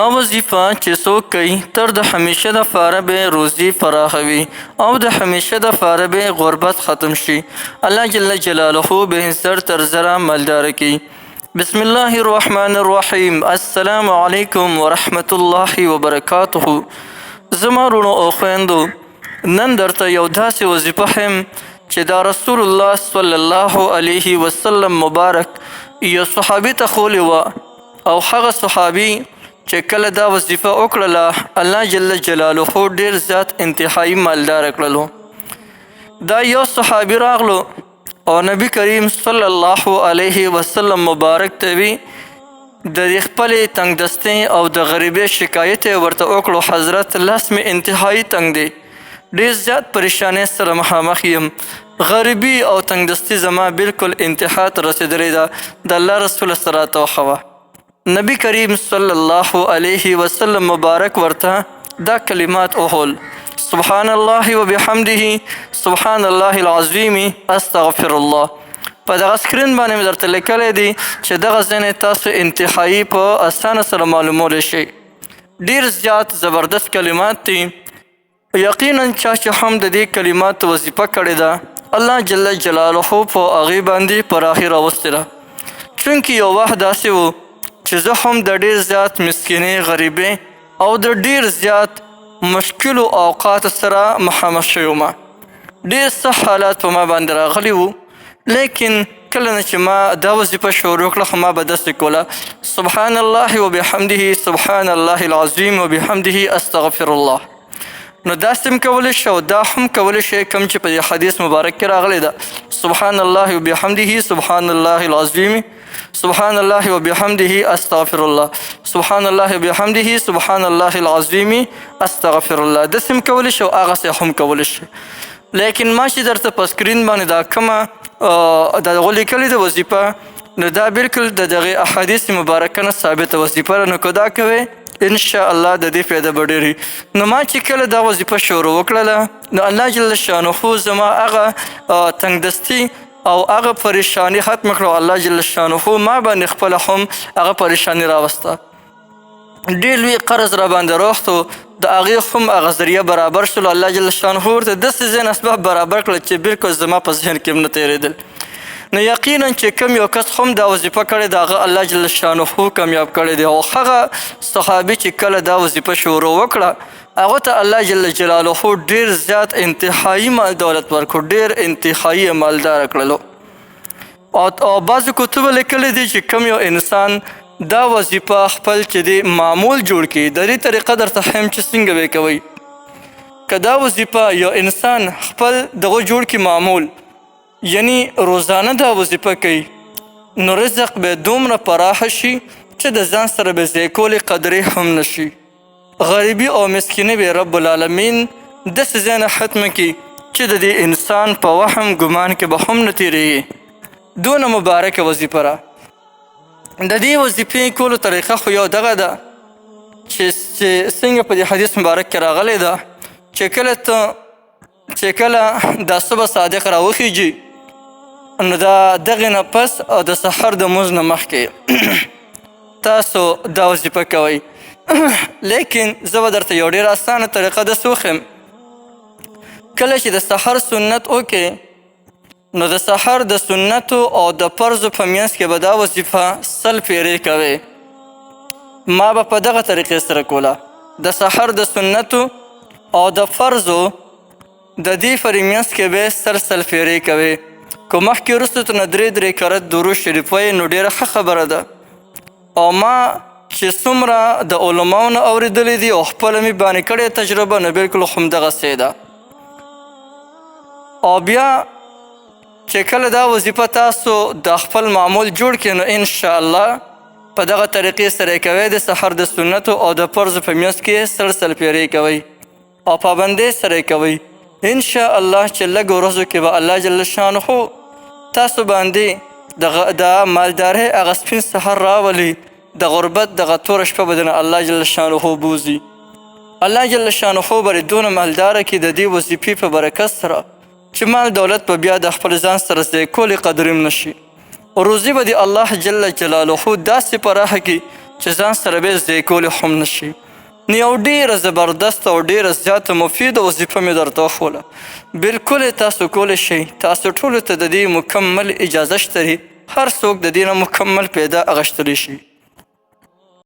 وظیفه چې څوک کوي تر د همیشه دپاره به روزي فراخوي او د همیشه دپاره به غربت ختم شي. الله جل جلاله به زر تر زره مالداره کړي. بسم الله الرحمن الرحیم. السلام علیکم ورحمت الله وبرکاته. زما وروڼو او خویندو، نن درته یو داسې وظیفه ښیم چې دا رسول الله صلی الله علیه وسلم مبارک یو صحابي ته ښولې وه، او هغه صحابي چې کله دا وظیفه وکړله الله جل جلاله ډېر زیات انتهایی مالداره کړلو. دا یو صحابي راغلو او نبی کریم صلی الله علیه وسلم مبارک ته وی د دې خپلې تنګدستۍ او د غریبۍ شکایت یې ورته وکړو، حضرت لاس مې انتهایی تنګ دی، ډېر زیات پریشانۍ سره مخامخ یم، غریبي او تنګدستي زما بالکل انتها ته رسېدلې ده، د الله رسول سره راته وښوه. نبی کریم صلی الله علیه وسلم مبارک ورته دا کلمات وښول: سبحان الله وبحمده، سبحان الله العظیم، استغفر الله. په دغه سکرین باندې مې درته لیکلی دی چې دغه ځای تاسو انتهایی په اسانه سره معلومولی شئ. ډېر زیات زبردست کلمات دي. یقینا چا چې هم د دې کلماتو وظیفه کړې ده الله جل جلاله په هغې باندې پراخي راوستې ده. چونکې یو وخت داسې و چې زه هم د ډېر زیات مسکینۍ، غریبۍ او د ډېر زیات مشکلو اوقاتو سره مخامخ شوی وم. ډېر سخت حالات په ما باندې راغلي وو، لیکن کله نه چې ما دا وظیفه شروع کړه خو ما به داسې کوله: سبحان الله وبحمده، سبحان الله العظیم وبحمده، استغفر الله. نو داسې هم کولی شي او دا هم کولی شي کوم چې په دې حدیث مبارک کې راغلی ده: سبحان الله وبحمده، سبحان الله العظیم، سبحان الله وبحمده، استغفر الله، سبحان الله وبحمده، سبحان الله العظیم، استغفر الله. داسې هم کولی شي او هغسې هم کولی شي. لیکن ما چې درته په سکرین باندې دا کومه د هغو لیکلې ده وظیفه، نو دا بالکل د دغې احادیث مبارکه نه ثابته وظیفه ده. نو که دا کوئ انشاءالله د دې فایده به ډېرې. نو ما چې کله دا وظیفه شروع وکړله نو الله جل شانه زما هغه تنګدستي او هغه پریشانی ختم کړه. الله جل شانه ما باندې خپله هم هغه پریشانی راوسته. ډېر لوی قرض را باندې راوخت و، د هغې هم هغه ذریعه برابر شولو. الله جل شانه ورته داسې ذهن اسباب برابر کړل چې بالکل زما په ذهن کې هم نه تېرېدل. نو یقینا چې کوم یو کس هم دا وظیفه کړې ده هغه الله جل شانه کامیاب کړی دی. او هغه صحابي چې کله دا وظیفه شروع وکړه هغه ته الله جل جلاله ډېر زیات انتهایی مال دولت ورکړو، ډېر انتهایی مالداره کړلو. او بعضې کتبو لیکلی دی چې کوم یو انسان دا وظیفه خپل چې دی معمول جوړ کړي، د دې طریقه درته ښیم چې څنګه به یې کوئ. که دا وظیفه یو انسان خپل دغه جوړ کړي معمول، یعنی روزانه دا وظیفه کوي، نو رزق به دومره پراخه شي چې د ځان سره به ضایع کولې قدرې هم نشي. غریبي او مسکیني به رب العالمین داسې ځای نه ختمه کړي چې د دې انسان په وهم ګمان کې به هم نه تېرېږي. دونه مبارکه وظیفه ده. د دې وظیفې کولو طریقه خو یو دغه ده چې څنګه په دې حدیث مبارک کې راغلی ده چې کله دا صبح صادق راوخیږي نو دا دغې نه پس او د سحر د لمونځ نه مخکې تاسو دا وظیفه کوئ. لیکن زه به درته یو ډېره اسانه طریقه داسې وښیم. کله چې د سحر سنت وکړې نو د سحر د سنتو او د فرضو په منځ کې به دا وظیفه 100 پیرې کوئ. ما به په دغه طریقې سره کوله. د سحر د سنتو او د فرضو د دې فرې منځ کې به 100 پیرې کوئ. که مخکې وروسته ته نه 3 کرت درود شریف وایې نو ډېره ښه خبره ده. او ما چې څومره د علماو نه اورېدلی دي او خپله مې باندې کړې تجربه نو بالکل همدغسې ده. او بیا چې کله دا وظیفه تاسو د خپل معمول جوړ کړئ نو انشاءالله په دغه طریقې سره یې کوئ. د سحر د سنتو او د فرضو په منځ کې 100 پیرې کوئ او پابندۍ سره یې کوئ. انشاءالله چې لږ ورځو کې به الله جل شانه تاسو باندې د مالدارۍ هغه سپین سحر راولي، د غربت دغه توره شپه به دنه الله جل شانه بوزي. الله جل شانه به دونه مالداره کړي د دې وظیفې په برکت سره چې مال دولت به بیا د خپل ځان سره ضایع کولې قدر هم نشي. روزي به د الله جل جلاله داسې پراخه کړي چې ځان سره به ضایع کولی هم نشي. نو یو ډېره زبردست او ډېره زیاته مفیده وظیفه مې درته وښوله. بلکل یې تاسو کولی شئ. تاسو ټولو ته د دې مکمل اجازه شته هر څوک د دې نه مکمل پیدا اخیستلی شي.